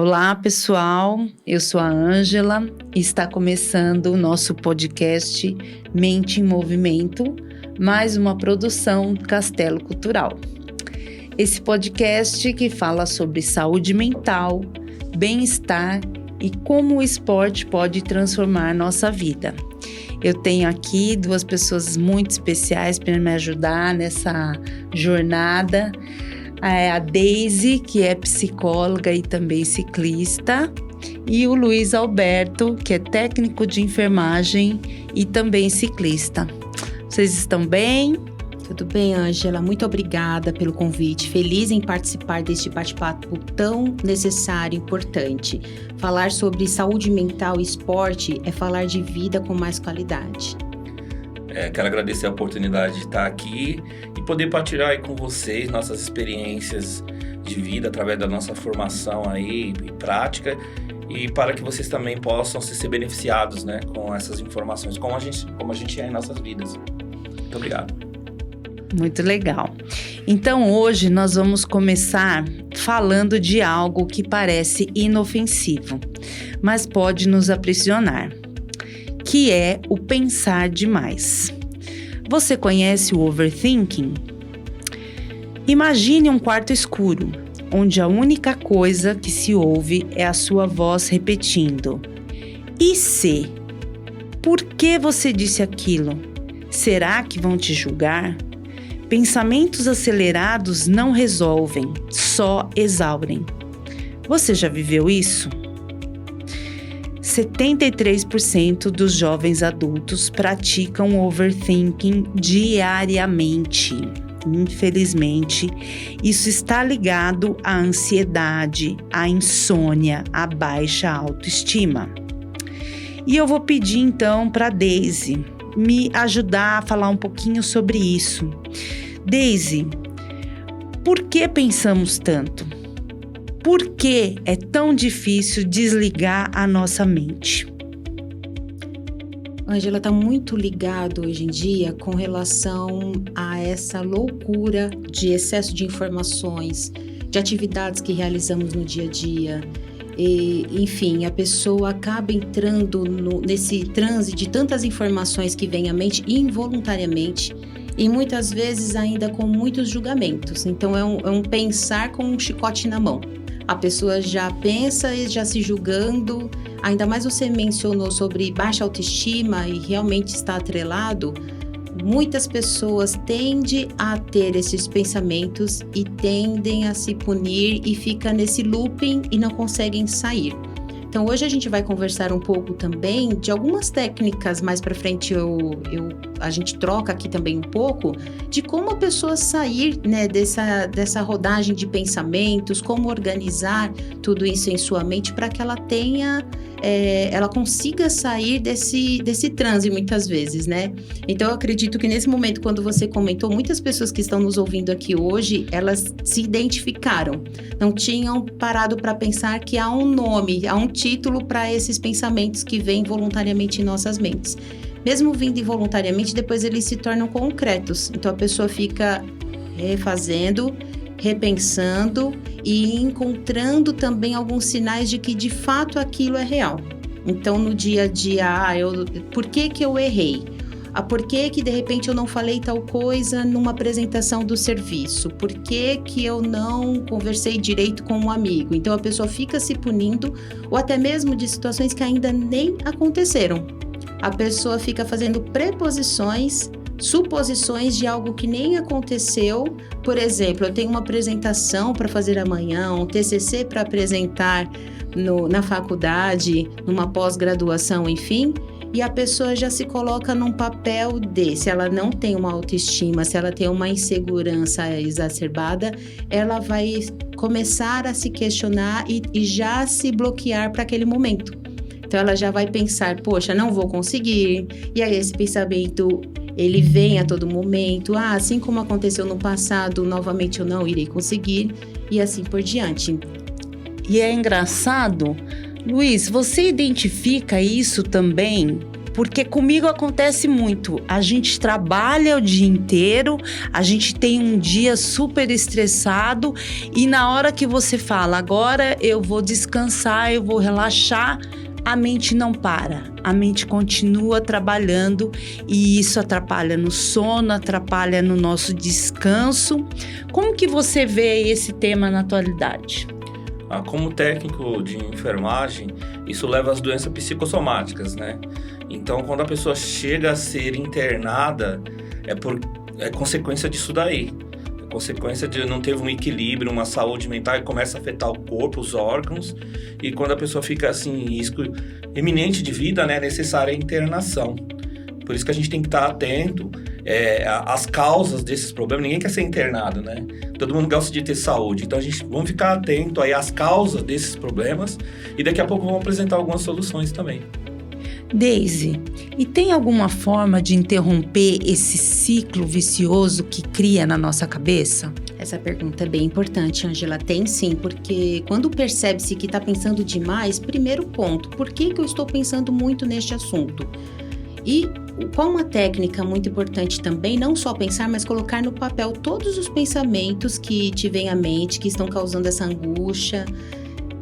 Olá, pessoal. Eu sou a Ângela e está começando o nosso podcast Mente em Movimento, mais uma produção Castelo Cultural. Esse podcast que fala sobre saúde mental, bem-estar e como o esporte pode transformar nossa vida. Eu tenho aqui duas pessoas muito especiais para me ajudar nessa jornada. A Deise, que é psicóloga e também ciclista, e o Luiz Alberto, que é técnico de enfermagem e também ciclista. Vocês estão bem? Tudo bem, Ângela. Muito obrigada pelo convite. Feliz em participar deste bate-papo tão necessário e importante. Falar sobre saúde mental e esporte é falar de vida com mais qualidade. Quero agradecer a oportunidade de estar aqui e poder partilhar aí com vocês nossas experiências de vida através da nossa formação aí e prática, e para que vocês também possam ser beneficiados, né, com essas informações, como a gente é em nossas vidas. Muito obrigado. Muito legal. Então hoje nós vamos começar falando de algo que parece inofensivo, mas pode nos aprisionar, que é o pensar demais. Você conhece o overthinking? Imagine um quarto escuro, onde a única coisa que se ouve é a sua voz repetindo: "E se? Por que você disse aquilo? Será que vão te julgar?" Pensamentos acelerados não resolvem, só exaurem. Você já viveu isso? 73% dos jovens adultos praticam overthinking diariamente. Infelizmente, isso está ligado à ansiedade, à insônia, à baixa autoestima. E eu vou pedir então para a Deise me ajudar a falar um pouquinho sobre isso. Deise, por que pensamos tanto? Por que é tão difícil desligar a nossa mente? Ângela, está muito ligado hoje em dia com relação a essa loucura de excesso de informações, de atividades que realizamos no dia a dia. E, enfim, a pessoa acaba entrando nesse transe de tantas informações que vêm à mente involuntariamente e muitas vezes ainda com muitos julgamentos. Então é um pensar com um chicote na mão. A pessoa já pensa e já se julgando. Ainda mais você mencionou sobre baixa autoestima e realmente está atrelado. Muitas pessoas tendem a ter esses pensamentos e tendem a se punir e fica nesse looping e não conseguem sair. Então hoje a gente vai conversar um pouco também de algumas técnicas, mais para frente a gente troca aqui também um pouco, de como a pessoa sair, né, dessa rodagem de pensamentos, como organizar tudo isso em sua mente para que ela tenha, ela consiga sair desse transe muitas vezes, né? Então eu acredito que nesse momento, quando você comentou, muitas pessoas que estão nos ouvindo aqui hoje, elas se identificaram, não tinham parado para pensar que há um nome, há um título para esses pensamentos que vêm voluntariamente em nossas mentes. Mesmo vindo involuntariamente, depois eles se tornam concretos. Então a pessoa fica refazendo, repensando e encontrando também alguns sinais de que de fato aquilo é real. Então no dia a dia, por que eu errei? Por que de repente eu não falei tal coisa numa apresentação do serviço? Por que eu não conversei direito com um amigo? Então a pessoa fica se punindo, ou até mesmo de situações que ainda nem aconteceram. A pessoa fica fazendo preposições, suposições de algo que nem aconteceu. Por exemplo, eu tenho uma apresentação para fazer amanhã, um TCC para apresentar na faculdade, numa pós-graduação, enfim. E a pessoa já se coloca num papel se ela não tem uma autoestima, se ela tem uma insegurança exacerbada, ela vai começar a se questionar e já se bloquear para aquele momento. Então ela já vai pensar, poxa, não vou conseguir. E aí esse pensamento, ele vem a todo momento. Assim como aconteceu no passado, novamente eu não irei conseguir. E assim por diante. E é engraçado, Luiz, você identifica isso também Porque comigo acontece muito. A gente trabalha o dia inteiro, a gente tem um dia super estressado e na hora que você fala, agora eu vou descansar, eu vou relaxar, a mente não para. A mente continua trabalhando e isso atrapalha no sono, atrapalha no nosso descanso. Como que você vê esse tema na atualidade? Como técnico de enfermagem, isso leva às doenças psicossomáticas, né? Então, quando a pessoa chega a ser internada, é consequência disso daí. É consequência de não ter um equilíbrio, uma saúde mental e começa a afetar o corpo, os órgãos. E quando a pessoa fica assim, em risco iminente de vida, né, é necessária a internação. Por isso que a gente tem que estar atento às causas desses problemas. Ninguém quer ser internado, né? Todo mundo gosta de ter saúde. Então, vamos ficar atento aí às causas desses problemas e daqui a pouco vamos apresentar algumas soluções também. Deise, e tem alguma forma de interromper esse ciclo vicioso que cria na nossa cabeça? Essa pergunta é bem importante, Ângela. Tem sim, porque quando percebe-se que está pensando demais, primeiro ponto, por que eu estou pensando muito neste assunto? E qual uma técnica muito importante também, não só pensar, mas colocar no papel todos os pensamentos que te vêm à mente, que estão causando essa angústia.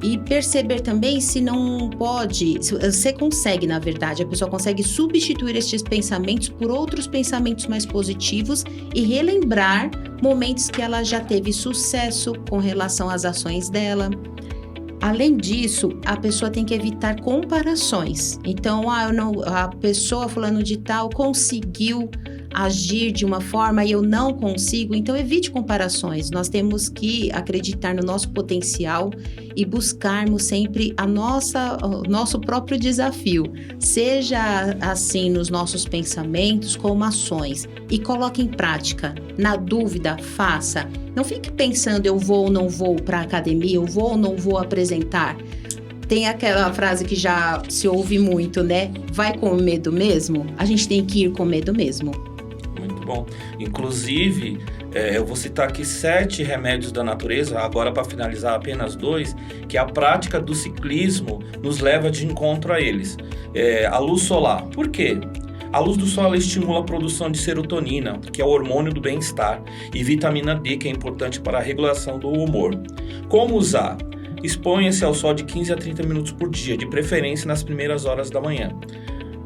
E perceber também se não pode, se você consegue, na verdade, a pessoa consegue substituir estes pensamentos por outros pensamentos mais positivos e relembrar momentos que ela já teve sucesso com relação às ações dela. Além disso, a pessoa tem que evitar comparações. Então, a pessoa fulano de tal conseguiu agir de uma forma e eu não consigo, então evite comparações. Nós temos que acreditar no nosso potencial e buscarmos sempre o nosso próprio desafio, seja assim nos nossos pensamentos como ações, e coloque em prática. Na dúvida, faça. Não fique pensando eu vou ou não vou para a academia, eu vou ou não vou apresentar. Tem aquela frase que já se ouve muito, né? Vai com medo mesmo? A gente tem que ir com medo mesmo. Muito bom. Inclusive, eu vou citar aqui 7 remédios da natureza, agora para finalizar apenas 2, que a prática do ciclismo nos leva de encontro a eles. A luz solar. Por quê? A luz do sol ela estimula a produção de serotonina, que é o hormônio do bem-estar, e vitamina D, que é importante para a regulação do humor. Como usar? Exponha-se ao sol de 15 a 30 minutos por dia, de preferência nas primeiras horas da manhã.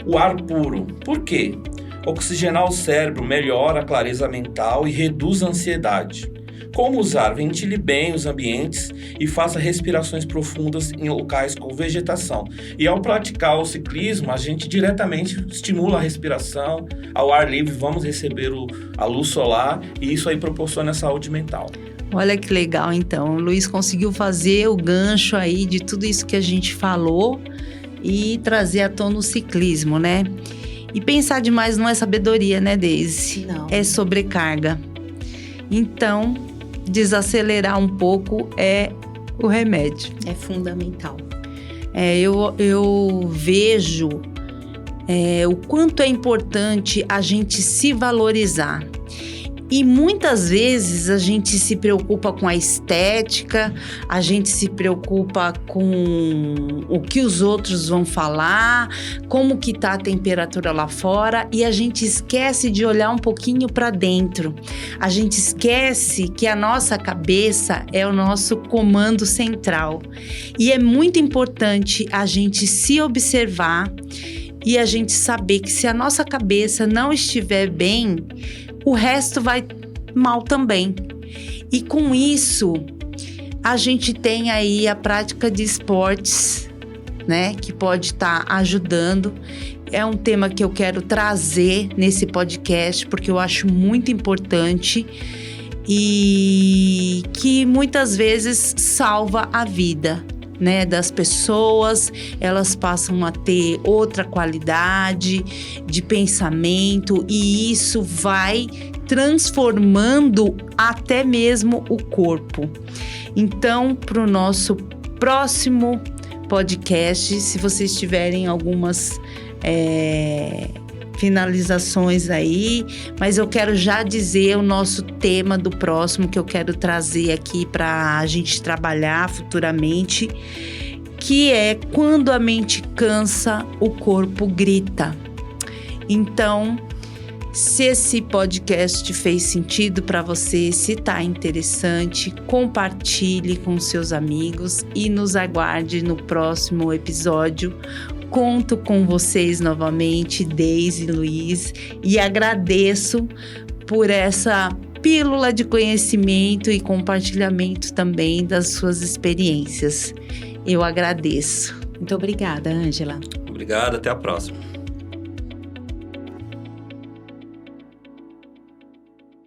O ar puro. Por quê? Oxigenar o cérebro melhora a clareza mental e reduz a ansiedade. Como usar? Ventile bem os ambientes e faça respirações profundas em locais com vegetação. E ao praticar o ciclismo, a gente diretamente estimula a respiração. Ao ar livre, vamos receber a luz solar e isso aí proporciona saúde mental. Olha que legal, então. O Luiz conseguiu fazer o gancho aí de tudo isso que a gente falou e trazer à tona o ciclismo, né? E pensar demais não é sabedoria, né, Deise? Não. É sobrecarga. Então, desacelerar um pouco é o remédio. É fundamental. Eu vejo o quanto é importante a gente se valorizar. E muitas vezes a gente se preocupa com a estética, a gente se preocupa com o que os outros vão falar, como que tá a temperatura lá fora, e a gente esquece de olhar um pouquinho para dentro. A gente esquece que a nossa cabeça é o nosso comando central. E é muito importante a gente se observar e a gente saber que se a nossa cabeça não estiver bem, o resto vai mal também. E com isso, a gente tem aí a prática de esportes, né? Que pode estar ajudando. É um tema que eu quero trazer nesse podcast, porque eu acho muito importante e que muitas vezes salva a vida, né, das pessoas. Elas passam a ter outra qualidade de pensamento e isso vai transformando até mesmo o corpo. Então, para o nosso próximo podcast, se vocês tiverem algumas finalizações aí, mas eu quero já dizer o nosso tema do próximo que eu quero trazer aqui para a gente trabalhar futuramente, que é quando a mente cansa, o corpo grita. Então, se esse podcast fez sentido para você, se está interessante, compartilhe com seus amigos e nos aguarde no próximo episódio. Conto com vocês novamente, Deise e Luiz, e agradeço por essa pílula de conhecimento e compartilhamento também das suas experiências. Eu agradeço. Muito obrigada, Ângela. Obrigado, até a próxima.